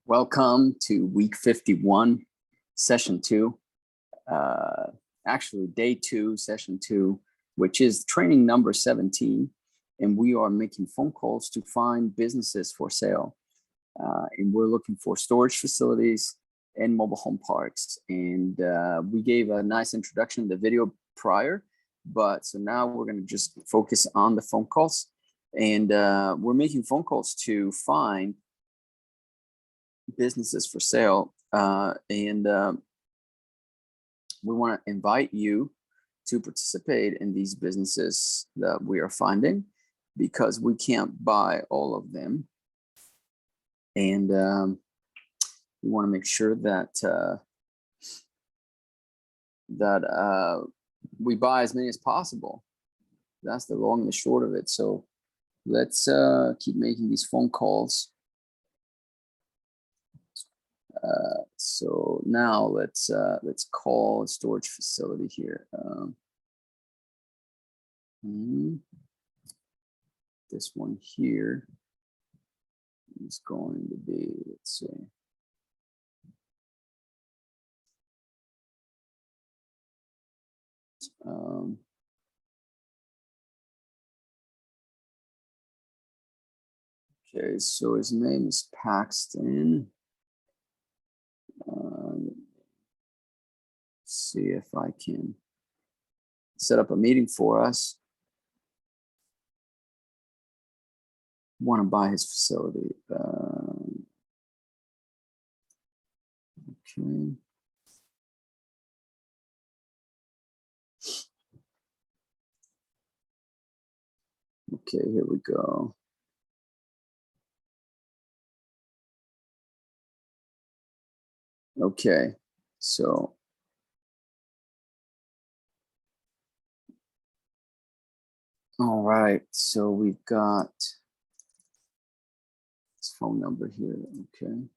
Welcome to week 51, session 2. Actually, day 2, session 2, which is training number 17. And we are making phone calls to find businesses for sale. And we're looking for storage facilities and mobile home parks. And we gave a nice introduction in the video prior. But so now we're going to just focus on the phone calls. And we're making phone calls to find businesses for sale, and we want to invite you to participate in these businesses that we are finding, because we can't buy all of them, and we want to make sure that we buy as many as possible. That's the long and the short of it. So let's keep making these phone calls. So now let's call a storage facility here. This one here is going to be, let's see. Okay, so his name is Paxton. See if I can set up a meeting for us. Want to buy his facility. Okay. Okay, here we go. Okay, so all right, so we've got his phone number here. Okay.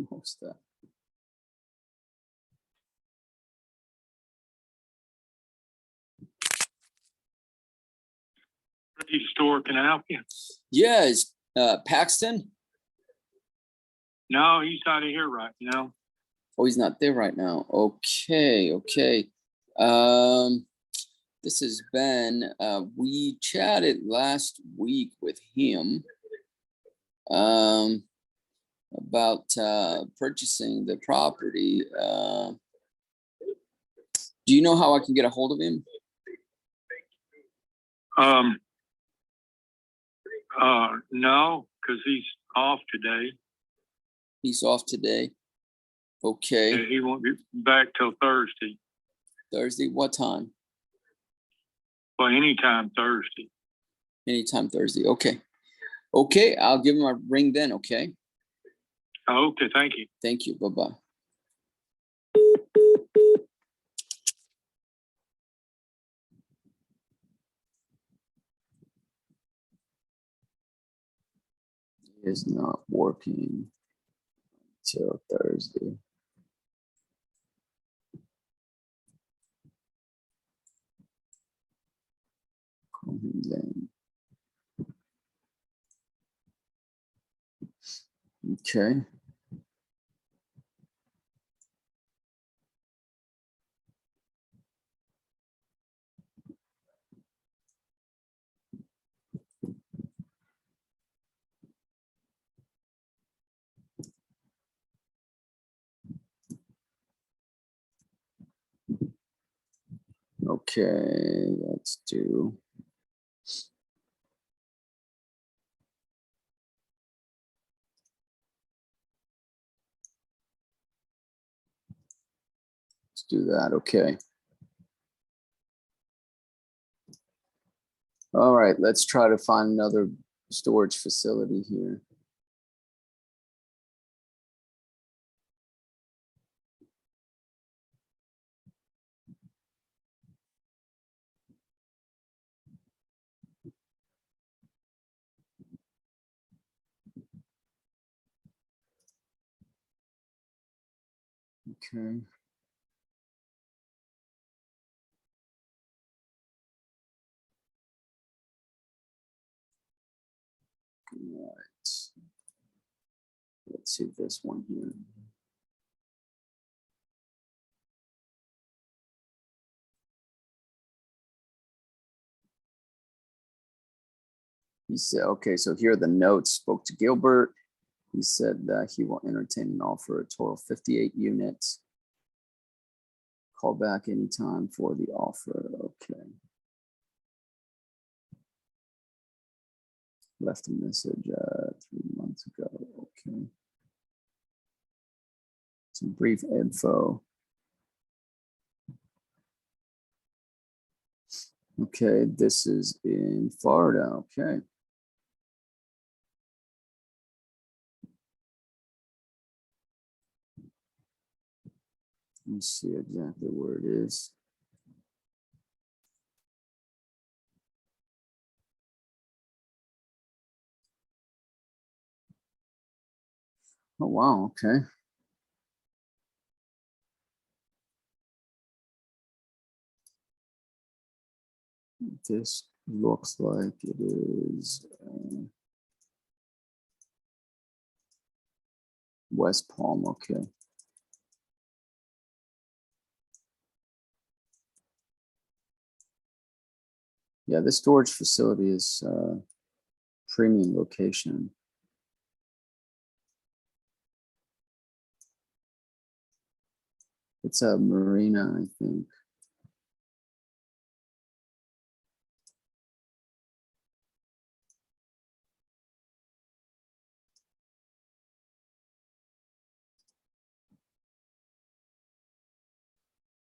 What's that? Store, can I help you? Yeah, is Paxton? No, he's out of here right now. Oh, he's not there right now. Okay. This is Ben. We chatted last week with him about purchasing the property. Do you know how I can get a hold of him? No, because he's off today. He's off today. Okay. And he won't be back till Thursday. Thursday, what time? Well, anytime Thursday. Anytime Thursday. Okay. Okay, I'll give him a ring then, okay? Okay, thank you. Thank you. Bye-bye. Is not working till Thursday. Call him then. Okay. Okay, let's do. Let's do that. Okay. All right, let's try to find another storage facility here. Okay. let's see this one here. He said, okay, so here are the notes. Spoke to Gilbert. He said that he will entertain an offer a total of 58 units. Call back anytime for the offer. Okay. Left a message 3 months ago. Okay. Some brief info. Okay, this is in Florida. Okay. Let me see exactly where it is. Oh, wow. Okay. This looks like it is West Palm. Okay. Yeah, this storage facility is premium location. It's a marina, I think.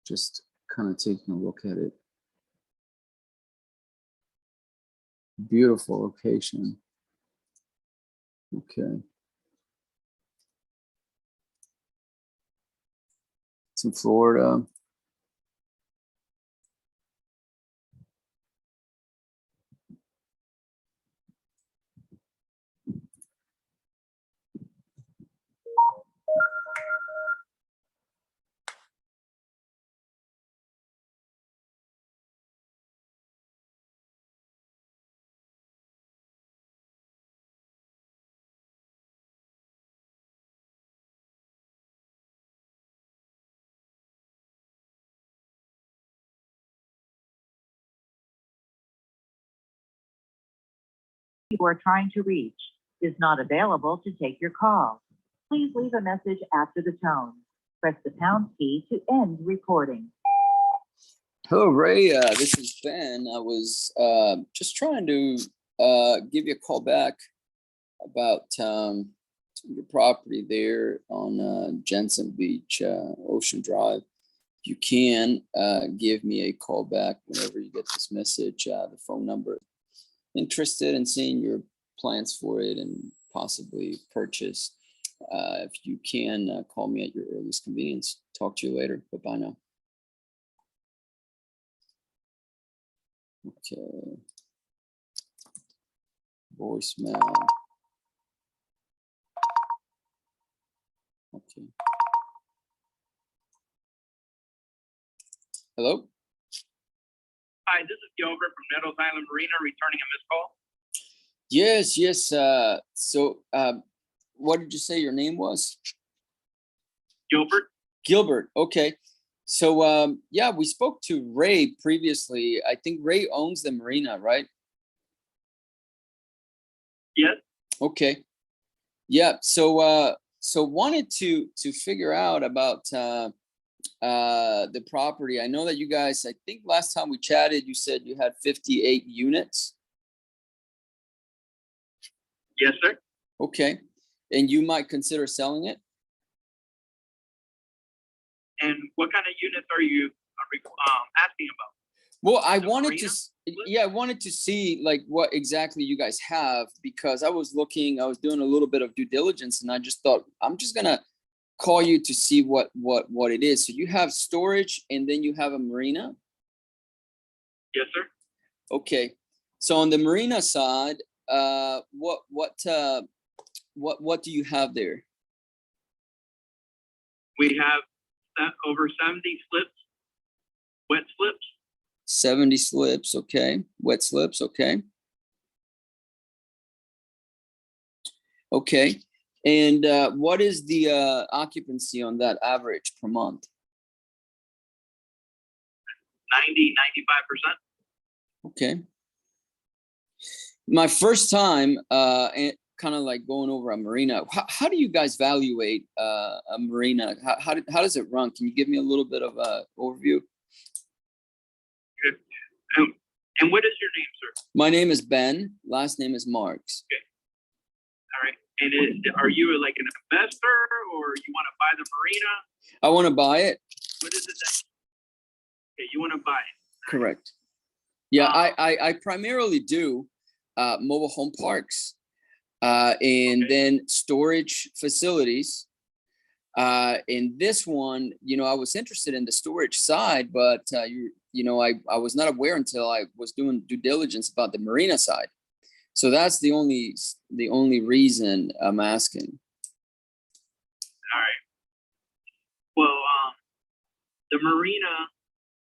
Just kind of taking a look at it. Beautiful location. Okay. It's in Florida. You are trying to reach is not available to take your call. Please leave a message after the tone. Press the pound key to end recording. Hello, Ray. This is Ben. I was just trying to give you a call back about your property there on Jensen Beach, Ocean Drive. If you can give me a call back whenever you get this message, the phone number. Interested in seeing your plans for it and possibly purchase. If you can call me at your earliest convenience. Talk to you later. Bye-bye now. Okay. Voicemail. Okay. Hello? Hi, this is Gilbert from Nettles Island Marina, returning a missed call. Yes, yes. So what did you say your name was? Gilbert? Gilbert. Okay. So yeah, we spoke to Ray previously. I think Ray owns the marina, right? Yes. Okay. Yeah. So wanted to figure out about the property. I know that you guys, I think last time we chatted, you said you had 58 units. Yes, sir. Okay. And you might consider selling it? And what kind of units are you asking about? Well, I The wanted marina? to, yeah, I wanted to see like what exactly you guys have, because I was doing a little bit of due diligence, and I just thought I'm just gonna call you to see what it is. So you have storage, and then you have a marina. Yes, sir. Okay. So on the marina side, what do you have there? We have over 70 slips, wet slips. 70 slips. Okay. Wet slips. Okay. Okay. And what is the occupancy on that average per month? 95%. Okay. My first time, kind of like going over a marina. How do you guys evaluate a marina? How does it run? Can you give me a little bit of a overview? And what is your name, sir? My name is Ben. Last name is Marks. All right. And are you like an investor, or you want to buy the marina? I want to buy it. What is it that? Okay, you want to buy it. Correct. Yeah, I primarily do mobile home parks, and then storage facilities. In this one, I was interested in the storage side, but I was not aware until I was doing due diligence about the marina side. So that's the only reason I'm asking. All right. Well, the marina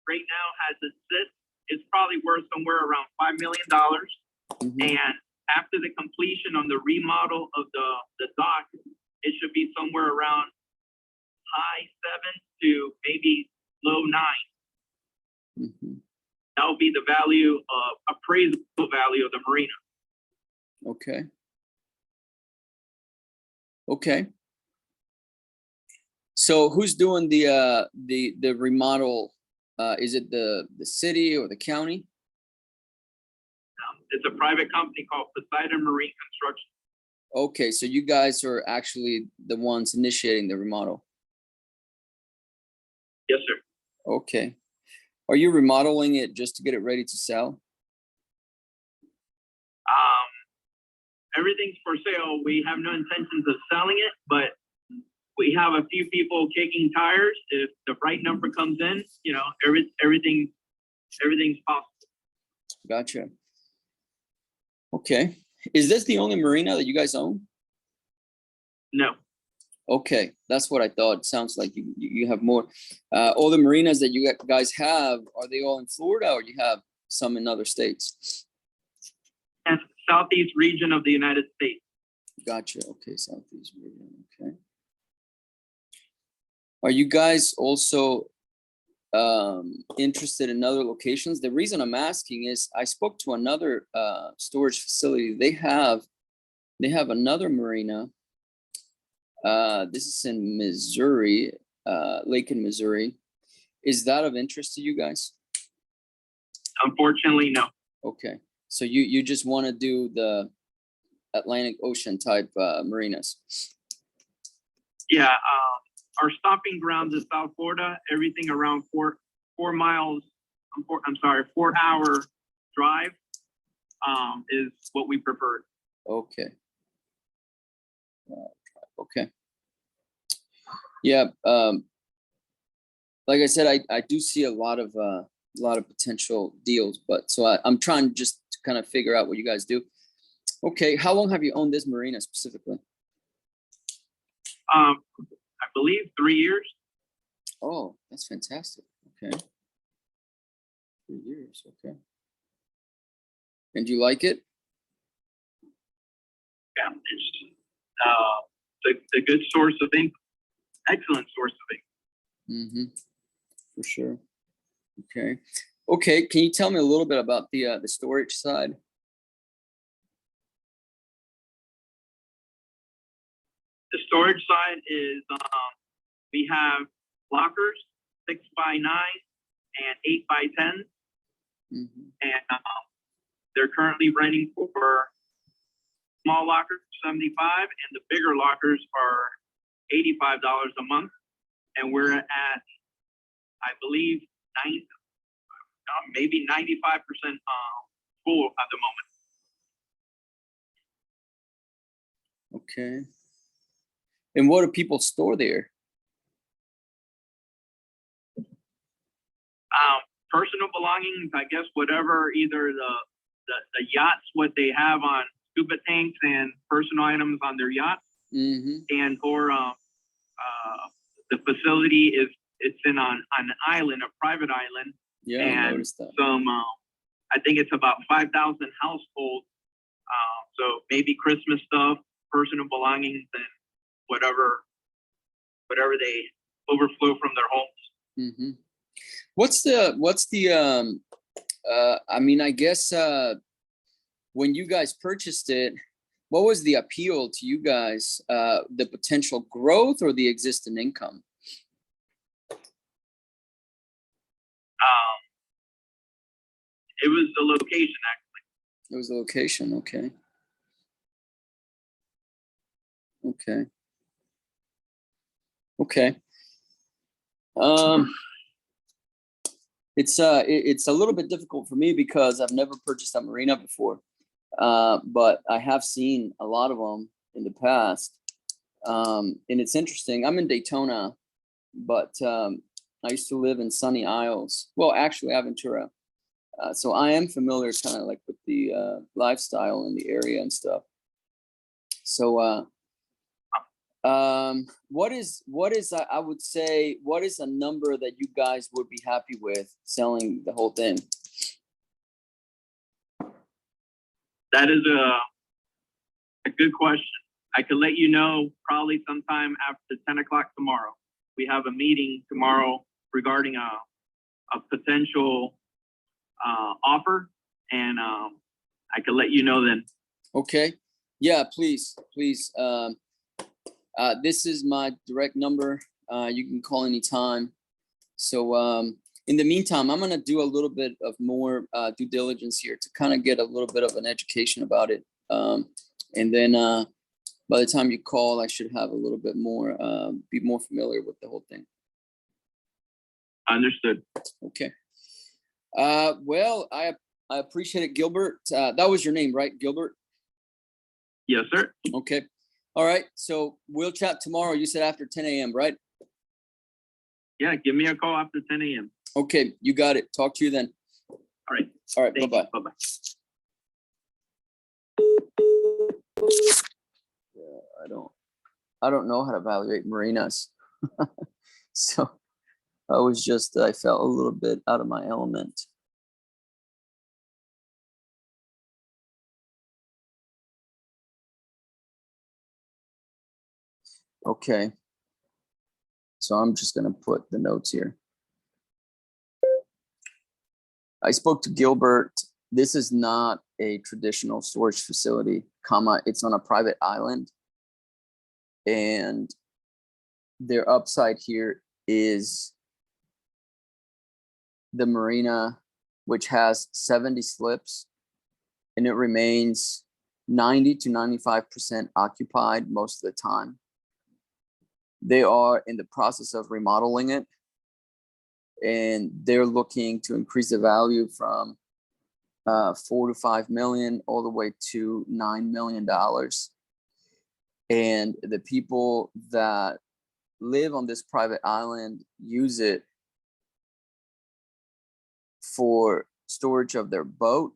right now has a sit. It's probably worth somewhere around $5 million. Mhm. And after the completion on the remodel of the dock, it should be somewhere around high 7 to maybe low 9. Mhm. That will be the value of appraisal value of the marina. Okay. Okay. So who's doing the remodel? Is it the city or the county? It's a private company called Poseidon Marine Construction. Okay, so you guys are actually the ones initiating the remodel. Yes, sir. Okay. Are you remodeling it just to get it ready to sell? Everything's for sale. We have no intentions of selling it, but we have a few people kicking tires. If the right number comes in, everything's possible. Gotcha. Okay. Is this the only marina that you guys own? No. Okay, that's what I thought. Sounds like you have more. All the marinas that you guys have, are they all in Florida, or you have some in other states? And southeast region of the United States. Gotcha. Okay, southeast region. Okay. Are you guys also interested in other locations? The reason I'm asking is I spoke to another storage facility. They have another marina. This is in Missouri, Lake in Missouri. Is that of interest to you guys? Unfortunately, no. Okay, so you just want to do the Atlantic Ocean type marinas. Yeah, our stopping grounds is South Florida. Everything around 4 miles. 4 hour drive is what we prefer. Okay. Okay. Yeah. Like I said, I do see a lot of potential deals, but so I'm trying just to kind of figure out what you guys do. Okay. How long have you owned this marina specifically? I believe 3 years. Oh, that's fantastic. Okay. 3 years. Okay. And do you like it? Yeah, it's a good source of income. Excellent source of income. Mm-hmm. For sure. Okay. Okay. Can you tell me a little bit about the storage side? The storage side is we have lockers 6x9 and 8x10, Mm-hmm. and they're currently renting for small lockers $75, and the bigger lockers are $85 a month, and we're at, I believe, maybe 95% full at the moment. Okay. And what do people store there? Personal belongings, I guess, whatever, either the yachts, what they have on scuba tanks and personal items on their yacht, Mm-hmm. and or the facility it's in on an island, a private island. Yeah, I And noticed that. some, I think it's about 5,000 households. So maybe Christmas stuff, personal belongings, and whatever they overflow from their homes. Hmm. What's the I mean, I guess when you guys purchased it, what was the appeal to you guys? The potential growth or the existing income? It was the location, actually. It was the location. Okay. Okay. Okay. It's a little bit difficult for me because I've never purchased a marina before, but I have seen a lot of them in the past, and it's interesting. I'm in Daytona, but I used to live in Sunny Isles. Well, actually, Aventura. So I am familiar, kind of like with the lifestyle in the area and stuff. So, what is I would say, what is a number that you guys would be happy with selling the whole thing? That is a good question. I could let you know probably sometime after 10 o'clock tomorrow. We have a meeting tomorrow regarding a potential offer, and I could let you know then. Okay. Yeah, please. This is my direct number. You can call anytime. So in the meantime, I'm gonna do a little bit of more due diligence here to kind of get a little bit of an education about it. And then by the time you call, I should have a little bit more, be more familiar with the whole thing. Understood. Okay. Well, I appreciate it, Gilbert. That was your name, right, Gilbert? Yes, sir. Okay. All right. So we'll chat tomorrow. You said after 10 a.m., right? Yeah, give me a call after 10 a.m. Okay, you got it. Talk to you then. All right. All right. Thank Bye-bye. you. Bye-bye. Yeah, I don't know how to evaluate marinas. So I felt a little bit out of my element. Okay. So I'm just going to put the notes here. I spoke to Gilbert. This is not a traditional storage facility, it's on a private island. And their upside here is the marina, which has 70 slips, and it remains 90 to 95% occupied most of the time. They are in the process of remodeling it, and they're looking to increase the value from 4 to 5 million all the way to $9 million. And the people that live on this private island use it for storage of their boat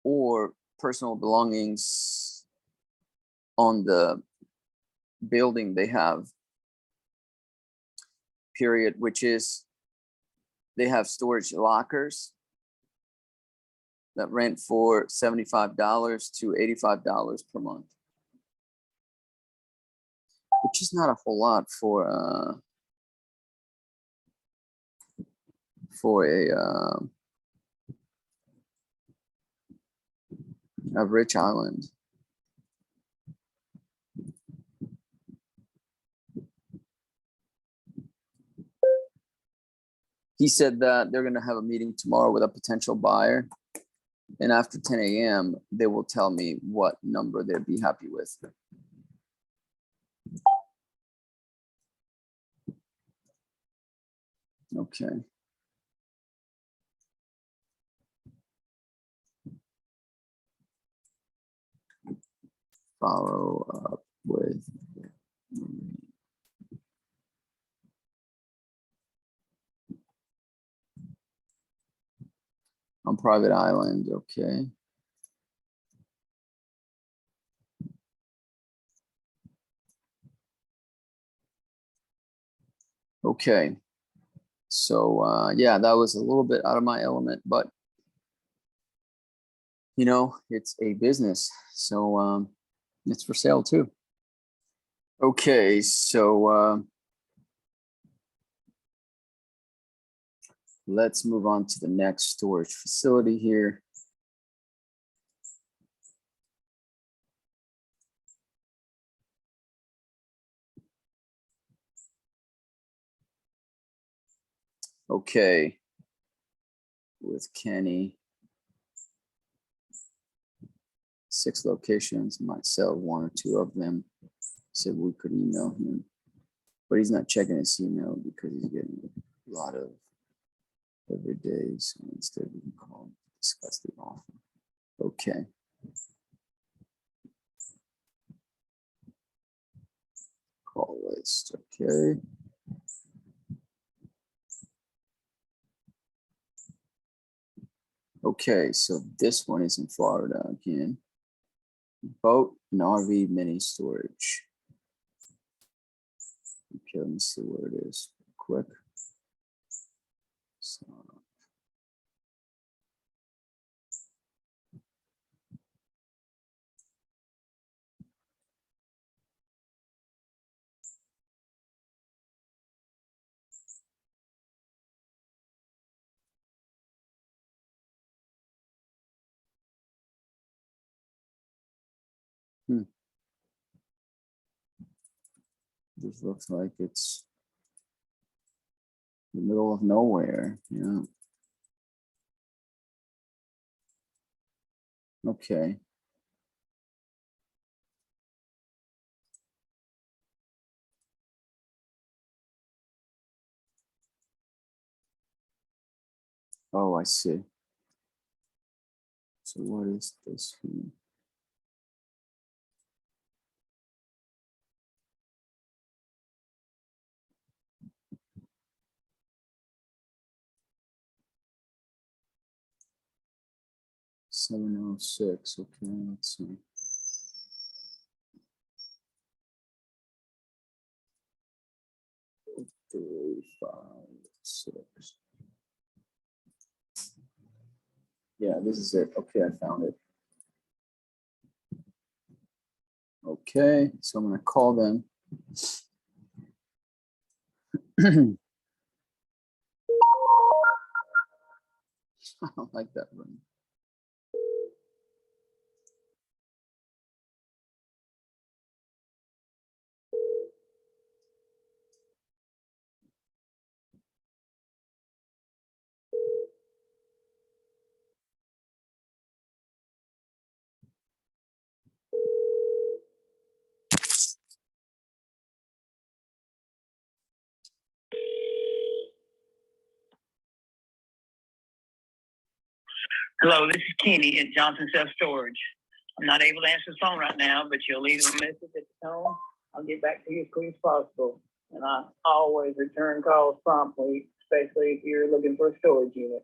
or personal belongings on the building they have, period, which is they have storage lockers that rent for $75 to $85 per month, which is not a whole lot for a rich island. He said that they're going to have a meeting tomorrow with a potential buyer, and after 10 a.m., they will tell me what number they'd be happy with. Okay. Follow up with on private island. Okay. Okay. So yeah, that was a little bit out of my element, but you know, it's a business, so it's for sale too. Okay, so let's move on to the next storage facility here. Okay, with Kenny. 6 locations, might sell 1 or 2 of them. Said we could email him, but he's not checking his email because he's getting a lot of every day. So instead we can call him, discuss the offer. Okay. Call list, okay. Okay, so this one is in Florida again. Boat and RV mini storage. Okay, let me see where it is quick. So, this looks like it's the middle of nowhere. Yeah. Okay. Oh, I see. So what is this one? $706. Okay, let's see. Three, 5, 6. Yeah, this is it. Okay, I found it. Okay, so I'm gonna call them. I don't like that one. Hello, this is Kenny at Johnson Self Storage. I'm not able to answer the phone right now, but you'll leave a message at the tone. I'll get back to you as quick as possible. And I always return calls promptly, especially if you're looking for a storage unit.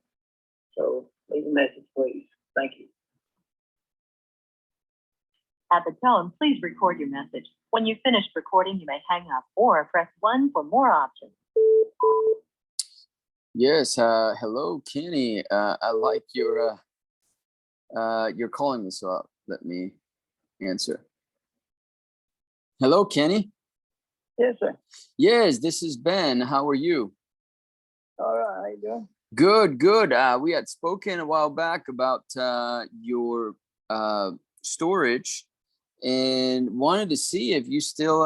So leave a message, please. Thank you. At the tone, please record your message. When you've finished recording, you may hang up or press 1 for more options. Yes, hello, Kenny. I like your you're calling me, so let me answer. Hello, Kenny. Yes, sir. Yes, this is Ben. How are you? All right, how you doing? Good, good. We had spoken a while back about your storage and wanted to see if you still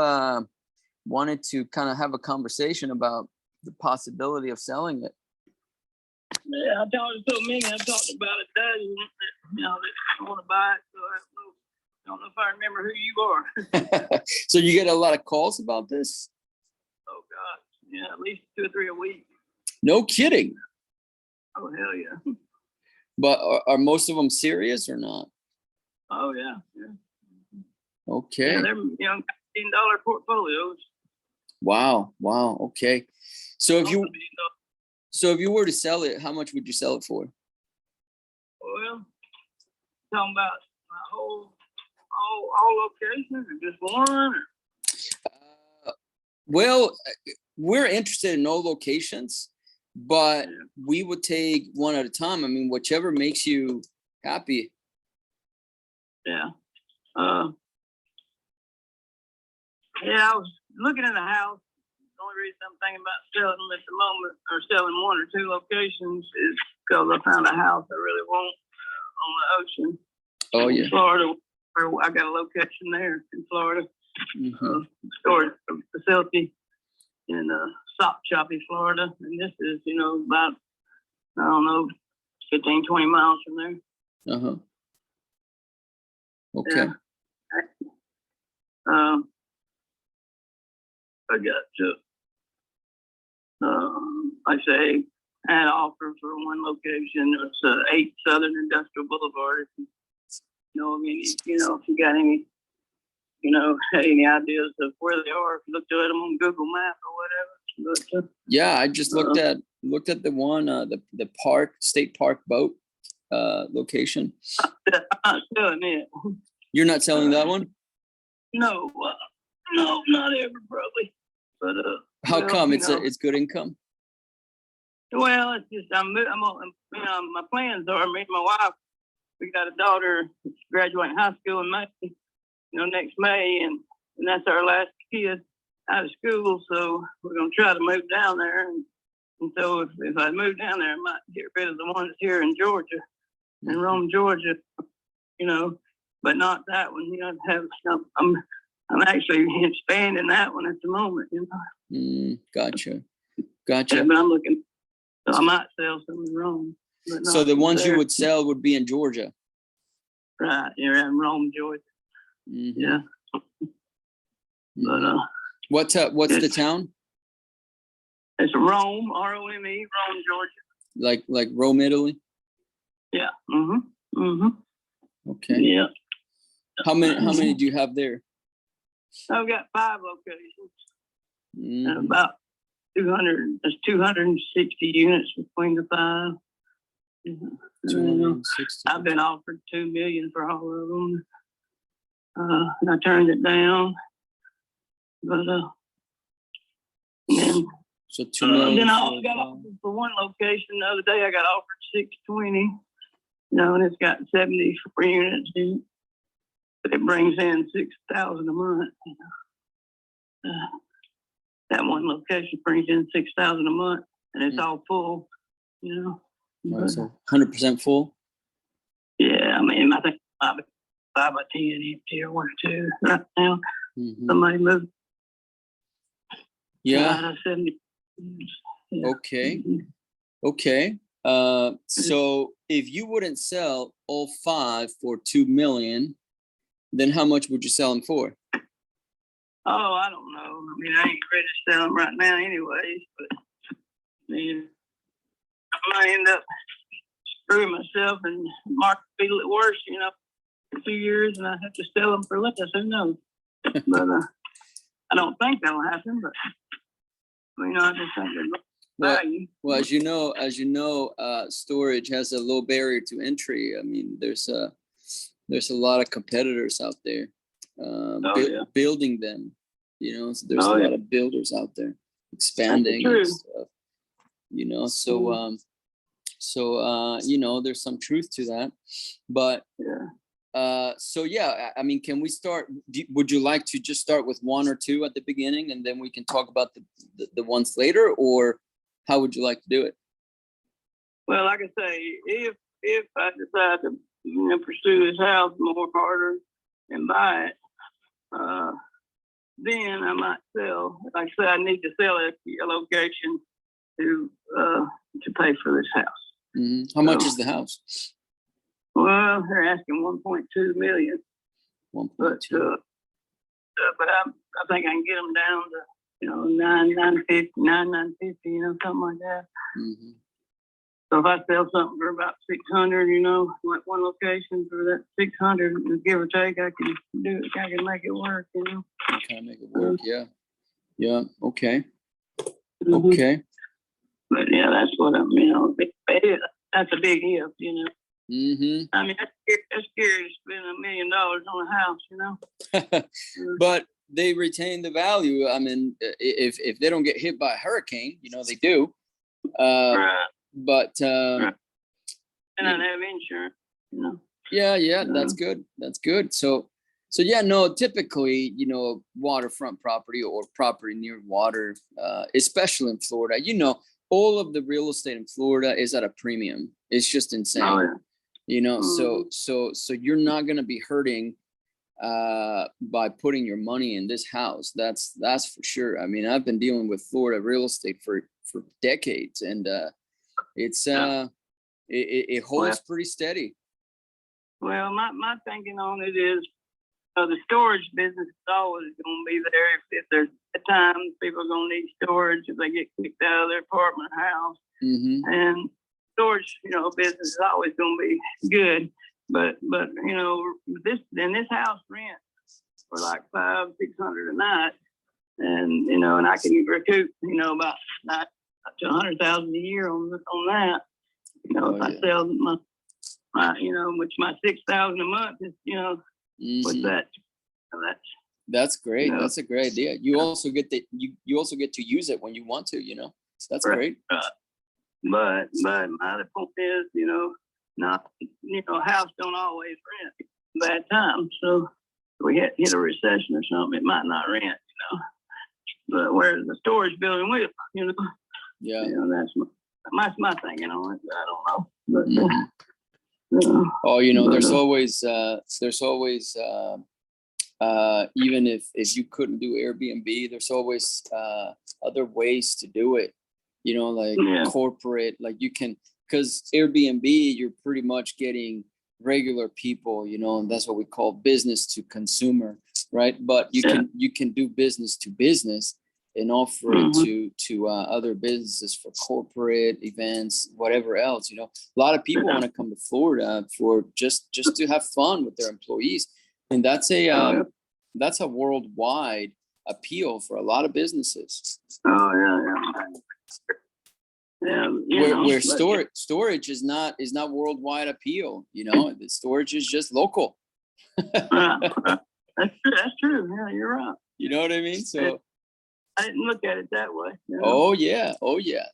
wanted to kind of have a conversation about the possibility of selling it. Yeah, I talked to so many. I talked about a dozen, that want to buy it. So I don't know if I remember who you are. So you get a lot of calls about this? Oh, God. Yeah, at least 2 or 3 a week. No kidding. Oh, hell yeah. But are most of them serious or not? Oh, yeah. Yeah, Okay. yeah they're $15 portfolios. Wow. Wow. Okay. So if you $15. were to sell it, how much would you sell it for? Well, talking about my all locations or just one? Or? Well, we're interested in all locations, but we would take one at a time. I mean, whichever makes you happy. Yeah. Yeah, I was looking at a house. The only reason I'm thinking about selling them at the moment, or selling one or two locations, is because I found a house I really want on the ocean. Oh, in yeah. Florida, where I got a location there in Florida, Mhm. storage facility in Sopchoppy, Florida. And this is, about, I don't know, 15, 20 miles from there. Uh-huh. Okay. Yeah. I got to, like I say, I had an offer for one location. It's 8 Southern Industrial Boulevard. If you got any, any ideas of where they are, if you looked at them on Google Maps or whatever. But, Yeah, I just looked at the one, the state park boat location. I'm not selling it. You're not selling that one? No, no, not ever, probably. But How well, come? It's good income? well, it's just I'm on, my plans are me and my wife. We got a daughter graduating high school in May, next May, and that's our last kid out of school. So we're gonna try to move down there, and so if I move down there, I might get rid of the one that's here in Georgia, in Rome, Georgia, but not that one. I'm actually expanding that one at the moment. Gotcha. Yeah, but I'm looking. So I might sell some in Rome. But So not the ones you there. would sell would be in Georgia. Right, you're in Rome, Georgia. Mhm. Yeah. But Mhm. What's the town? it's Rome, R-O-M-E, Rome, Georgia. Like Rome, Italy? Yeah. Okay. Yeah. How many do you have there? I've got 5 locations. Mhm. About 200. There's 260 units between the 5. 260. I've been offered $2 million for all of them, and I turned it down. But then So 2 million. then I for got five. offered for one location the other day. I got offered 620. And it's got 74 units in it, but it brings in $6,000 a month. That one location brings in $6,000 a month, and it's all full. All But, right, so 100% full. yeah, I mean, I think 5 by 10 empty or 1 or 2 right now. Mhm. Somebody moved. Yeah. Out of 70. Yeah. Okay. Okay. So if you wouldn't sell all 5 for 2 million, then how much would you sell them for? Oh, I don't know. I mean, I ain't ready to sell them right now anyways, but I mean, I might end up screwing myself and market be a little worse, in a few years, and I have to sell them for less. Who knows? But I don't think that'll happen, but I just think there's value. Well, as you know, storage has a low barrier to entry. I mean, there's a lot of competitors out there Yeah. building them. So there's a lot of builders out there expanding true. and stuff. There's some truth to that. But Yeah. I mean, can we start? Would you like to just start with 1 or 2 at the beginning, and then we can talk about the ones later, or how would you like to do it? Well, like I say, if I decide to pursue this house more harder and buy it, then I might sell. Like I said, I need to sell a location to pay for this house. Mhm. How much is the house? Well, they're asking 1.2 million, 1.2. but I think I can get them down to 950, something like that. Mhm. So if I sell something for about 600, like one location for that 600, give or take, I can do it. I can make it work, Kind of make it work. Yeah. Yeah. Okay. Mhm. Okay. But yeah, that's what that's a big if, Mm-hmm. I mean, that's scary to spend $1 million on a house, But they retain the value. I mean, if they don't get hit by a hurricane, they do. Right. But Right. And I have insurance, yeah, that's good. That's good. So So yeah, no, typically, waterfront property or property near water, especially in Florida, all of the real estate in Florida is at a premium. It's just insane. Oh, yeah. So you're not going to be hurting by putting your money in this house. That's for sure. I mean, I've been dealing with Florida real estate for decades, and it's it holds pretty steady. Well, my thinking on it is, the storage business is always going to be there. If there's a time people are going to need storage, if they get kicked out of their apartment or house, Mm-hmm. and storage, business is always going to be good. But this house rent for like $500-600 a night, and and I can recoup about not up to $100,000 a year on that. If I sell my which my $6,000 a month is what's Mm-hmm. that? That's great. Yeah. That's a great idea. You also get you also get to use it when you want to. That's Right. great. But my other point is, not house don't always rent bad times. So if we hit a recession or something, it might not rent. But whereas the storage building will, Yeah. that's my thinking on it. I don't know, but Mhm. Oh, there's always even if you couldn't do Airbnb, there's always other ways to do it. Like Yeah. corporate, like you can, because Airbnb, you're pretty much getting regular people, and that's what we call business to consumer, right? But you can do business to business and offer it to other businesses for corporate events, whatever else. A lot of people want to come to Florida for just to have fun with their employees, and that's a worldwide appeal for a lot of businesses. Oh yeah. Where storage is not worldwide appeal. The storage is just local. That's true. Yeah, you're right. You know what I mean? So. I didn't look at it that way. Oh yeah.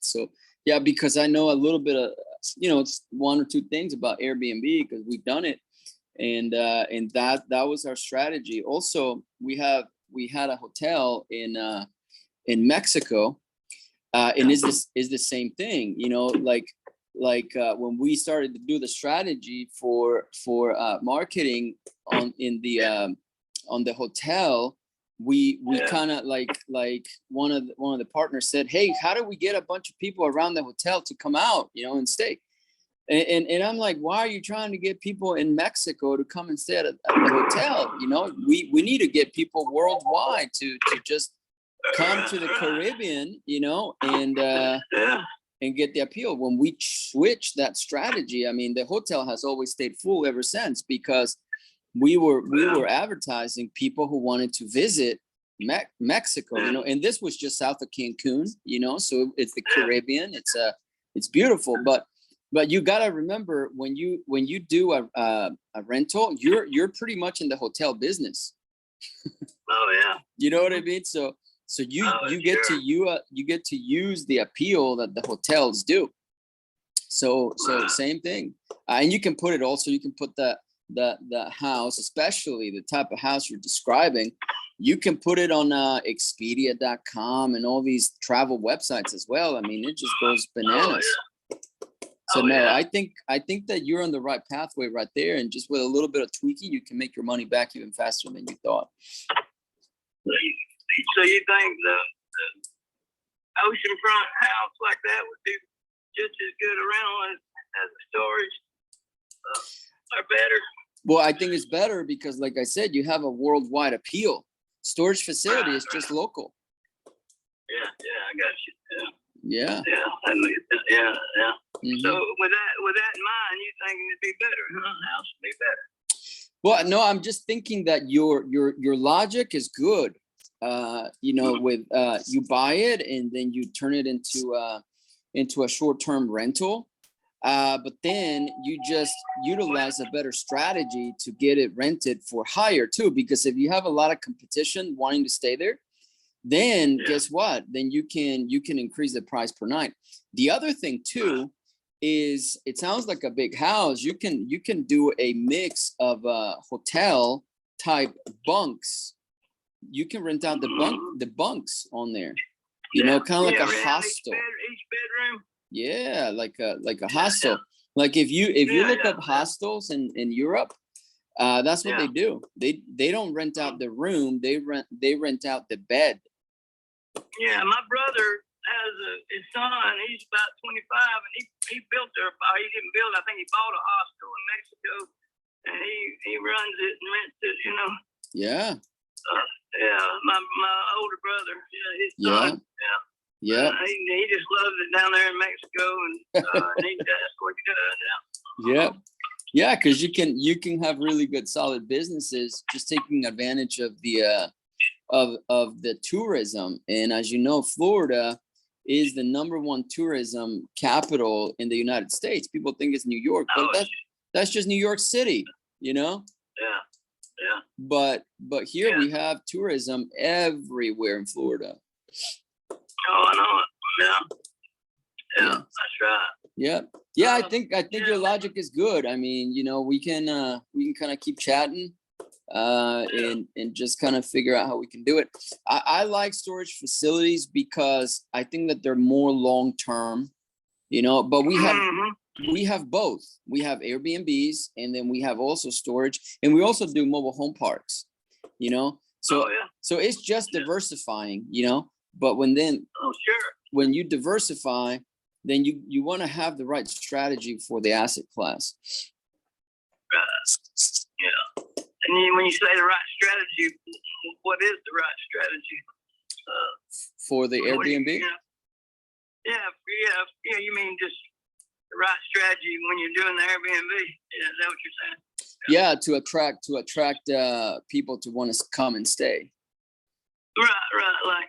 So yeah, because I know a little bit of, it's one or two things about Airbnb because we've done it, and that was our strategy. Also, we had a hotel in Mexico, and is the same thing. When we started to do the strategy for marketing on the hotel. We kind of like one of the partners said, hey, how do we get a bunch of people around the hotel to come out, and stay? And I'm like, why are you trying to get people in Mexico to come and stay at the hotel? We need to get people worldwide to just come to the Caribbean, and get the appeal. When we switched that strategy, I mean, the hotel has always stayed full ever since, because we were advertising people who wanted to visit Mexico, and this was just south of Cancun, so it's the Caribbean. It's beautiful, but you got to remember when you do a rental, you're pretty much in the hotel business. Oh yeah. You know what I mean? So you get to use the appeal that the hotels do. So same thing, and you can put the house, especially the type of house you're describing, you can put it on Expedia.com and all these travel websites as well. I mean, it just goes bananas. So I think that you're on the right pathway right there, and just with a little bit of tweaking, you can make your money back even faster than you thought. So you think the oceanfront house like that would be just as good a rental as a storage, or better? Well, I think it's better because, like I said, you have a worldwide appeal. Storage facility is just local. Yeah, I got you. Yeah. Yeah. Mhm. So with that in mind, you think it'd be better? House would be better. Well, no, I'm just thinking that your logic is good. With you buy it and then you turn it into a short-term rental. But then you just utilize a better strategy to get it rented for higher too, because if you have a lot of competition wanting to stay there, then guess what? Then you can increase the price per night. The other thing too is, it sounds like a big house. You can do a mix of a hotel type bunks. You can rent out the bunks on there. You know, kind of like a rent out hostel. Each bedroom. Yeah, like a hostel. Like if you look up hostels in Europe, that's what they do. They don't rent out the room. They rent out the bed. Yeah, my brother has his son. He's about 25, and he built he didn't build. I think he bought a hostel in Mexico, and he runs it and rents it. You know. Yeah. Yeah, my older brother. Yeah, his son. Yeah. He just loves it down there in Mexico, and that's what he does. Yeah. Yeah, because you can have really good solid businesses just taking advantage of the of the tourism. And as you know, Florida is the #1 tourism capital in the United States. People think it's New York, but that's just New York City, you know? Yeah. Yeah. But here we have tourism everywhere in Florida. Oh, I know it. Yeah, that's right. Yeah. Yeah, I think your logic is good. I mean, you know, we can kind of keep chatting and just kind of figure out how we can do it. I like storage facilities because I think that they're more long term, you know, but we have both. We have Airbnbs, and then we have also storage, and we also do mobile home parks, you know. So so it's just diversifying, you know. But when you diversify, then you want to have the right strategy for the asset class. Yeah. And when you say the right strategy, what is the right strategy? For the Airbnb? Yeah. You mean just the right strategy when you're doing the Airbnb? Yeah, is that what you're saying? Yeah, to attract people to want to come and stay. Right,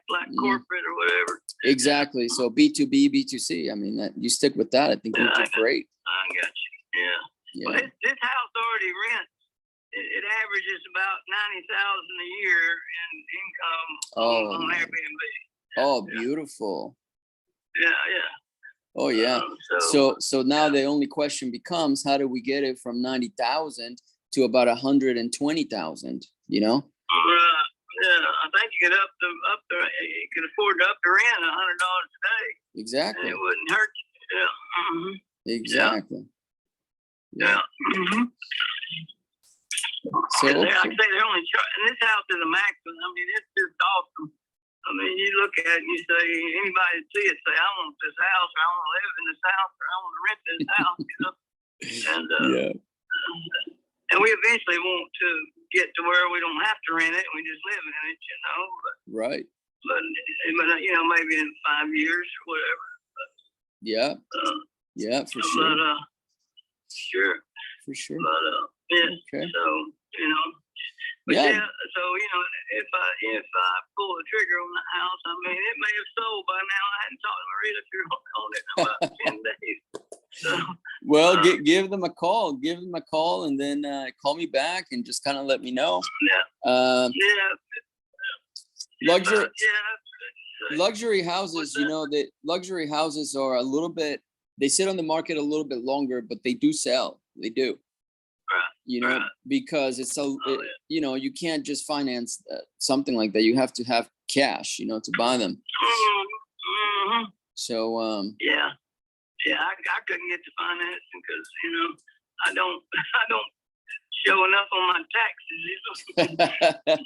like corporate or whatever. Exactly. So B2B, B2C. I mean, that you stick with that. I think you do great. I got you. Yeah. Yeah. Well, this house already rents. It averages about $90,000 a year in income on Airbnb. Oh, beautiful. Yeah. Oh yeah. So now the only question becomes, how do we get it from 90,000 to about 120,000? You know? Right. Yeah, I think you could you could afford to up the rent $100 a day. Exactly. And it wouldn't hurt you. Yeah. Exactly. Yeah. So like I say, they're only and this house is a maximum. I mean, it's just awesome. I mean, you look at it and you say, anybody see it, say, I want this house, or I want to live in this house, or I want to rent this house, you know. And and we eventually want to get to where we don't have to rent it, we just live in it, you know. Right. But you know, maybe in 5 years or whatever. But, for sure. But sure. For sure. But yeah. Okay. So you know. But so you know, if I pull the trigger on the house, I mean, it may have sold by now. I hadn't talked to Marita on it in about 10 days. So, well, give them a call. Give them a call, and then call me back and just kind of let me know. Luxury houses, you know, that luxury houses are a little bit. They sit on the market a little bit longer, but they do sell. They do. You know, because it's you know, you can't just finance something like that. You have to have cash, you know, to buy them. So I couldn't get the financing because, you know, I don't show enough on my taxes.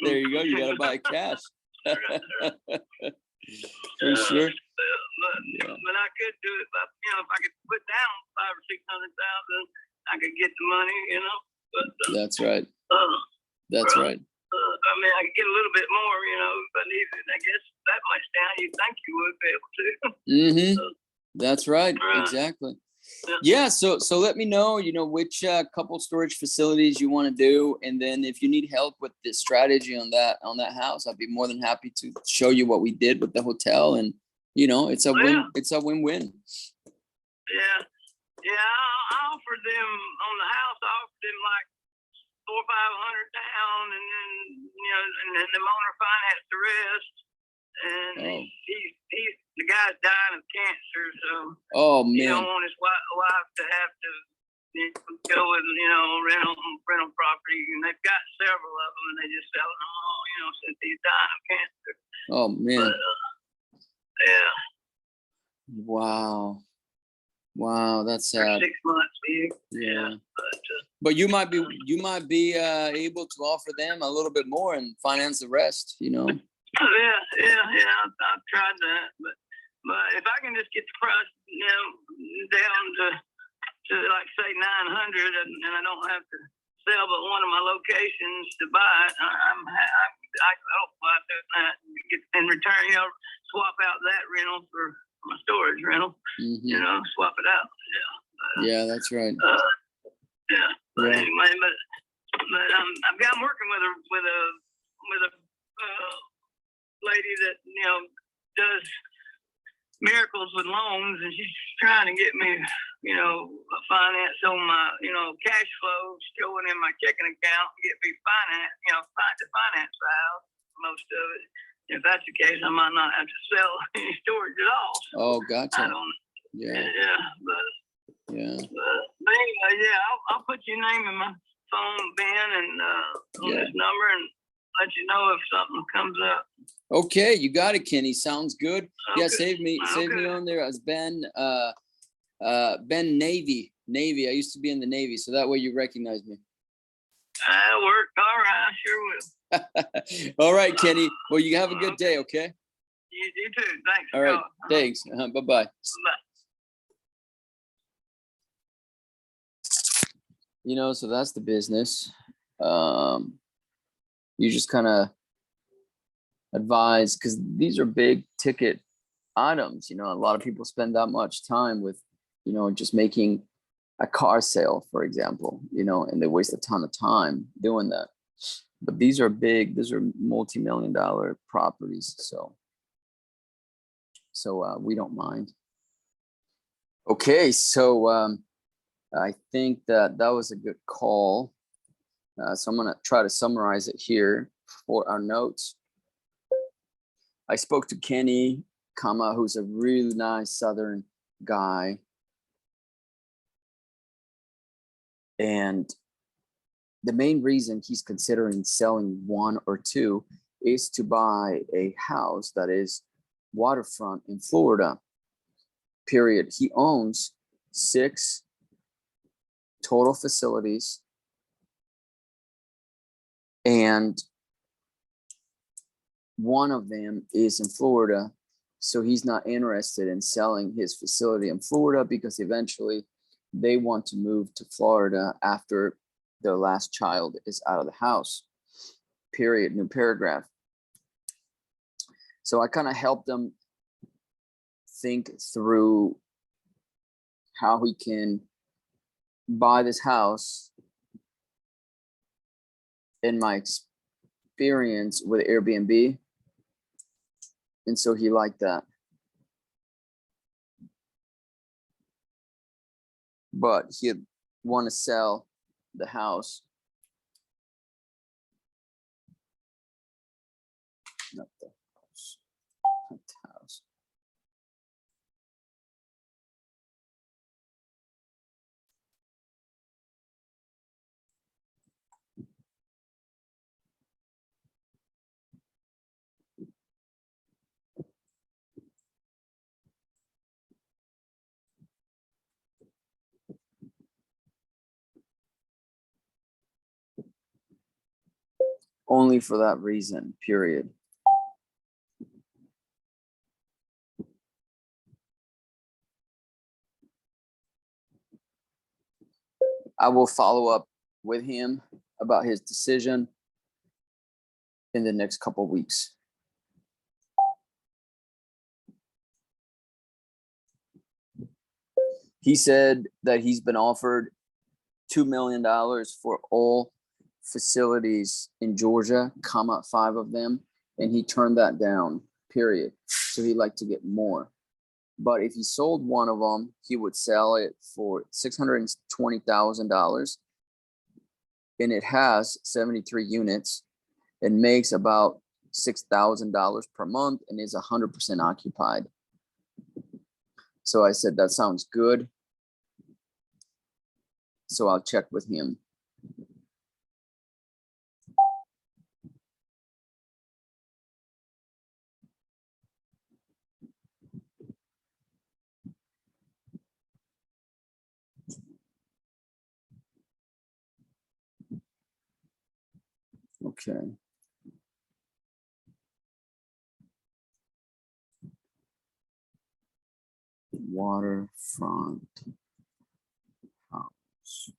There you go. You gotta buy cash. For sure. But I could do it, but you know, if I could put down $500,000 or $600,000, I could get the money, you know. But, that's right. That's right. I mean, I could get a little bit more, you know, but even I guess that much down, you think you would be able to. That's right. Exactly. Yeah. So let me know, you know, which couple storage facilities you want to do, and then if you need help with the strategy on that house, I'd be more than happy to show you what we did with the hotel, and you know, it's a win-win. Yeah. Yeah, I offered them on the house. I offered them like $400 or $500 down, and then you know, and then the owner financed the rest. And he's the guy's dying of cancer, so he don't want his wife to have to go with rental property, and they I've got several of them, and they just selling them all, you know, since he's dying of cancer. Oh man. But, yeah, Wow. Wow, that's for sad. 6 months, yeah. Yeah. But But you might be able to offer them a little bit more and finance the rest, you know. yeah. I've tried that, but if I can just get the price, you know, down to like say 900, and I don't have to sell but one of my locations to buy it, I hope I do that and get in return, you know, swap out that rental for my storage rental, Mhm. you know, swap it out. Yeah, that's right. Yeah. But Yeah. anyway, I've got working with a lady that, you know, does miracles with loans, and she's trying to get me, you know, finance on my, you know, cash flow showing in my checking account, get me finance, you know, to finance the house, most of it. If that's the case, I might not have to sell any storage at all. Oh, I gotcha. don't. Yeah. Yeah, Yeah. but anyway, yeah, I'll put your name in my phone, Ben, and on Yeah. this number, and let you know if something comes up. Okay, you got it, Kenny. Sounds good. Yeah, Okay. save me Okay. on there as Ben Ben Navy. I used to be in the Navy, so that way you recognize me. That'll work. All right, I sure will. All right, Kenny. Well, you have a good day, okay? You too. Thanks. All right. Scott. Thanks. Bye-bye. Bye. You know, so that's the business. You just kind of advise, because these are big ticket items. You know, a lot of people spend that much time with, you know, just making a car sale, for example, you know, and they waste a ton of time doing that. But these are big, these are multi-million-dollar properties. So we don't mind. Okay, so I think that was a good call. So I'm gonna try to summarize it here for our notes. I spoke to Kenny, who's a really nice Southern guy. And the main reason he's considering selling one or two is to buy a house that is waterfront in Florida, period. He owns 6 total facilities, and one of them is in Florida. So he's not interested in selling his facility in Florida because eventually they want to move to Florida after their last child is out of the house, period, new paragraph. So I kind of helped them think through how he can buy this house. In my experience with Airbnb, and so he liked that. But he'd want to sell the house. Not the house. Not the house. Only for that reason, period. I will follow up with him about his decision in the next couple of weeks. He said that he's been offered $2 million for all facilities in Georgia, 5 of them, and he turned that down, period. So he'd like to get more. But if he sold one of them, he would sell it for $620,000. And it has 73 units and makes about $6,000 per month and is 100% occupied. So I said, that sounds good. So I'll check with him. Okay. Waterfront house.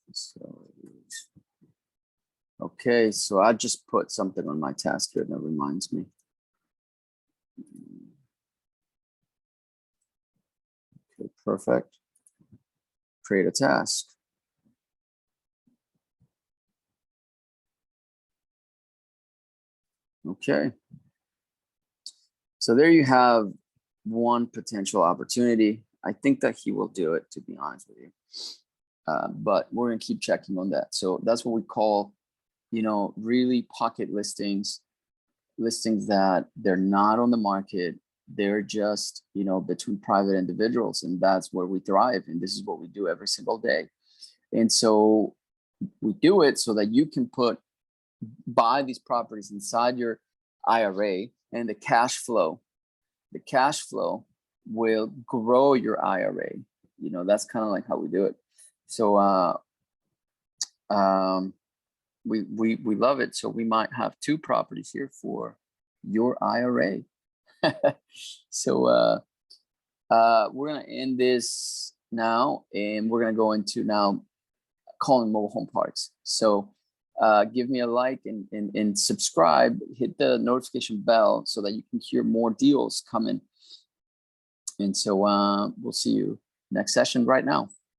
Facilities. Okay, so I just put something on my task here that reminds me. Okay, perfect. Create a task. Okay. So there you have one potential opportunity. I think that he will do it, to be honest with you. But we're gonna keep checking on that. So that's what we call, really pocket listings, listings that they're not on the market. They're just, between private individuals, and that's where we thrive. And this is what we do every single day. And so we do it so that you can buy these properties inside your IRA, and the cash flow will grow your IRA. That's kind of like how we do it. So we love it. So we might have 2 properties here for your IRA. So we're gonna end this now, and we're gonna go into now calling mobile home parks. So give me a like and subscribe, hit the notification bell so that you can hear more deals coming. And so we'll see you next session right now.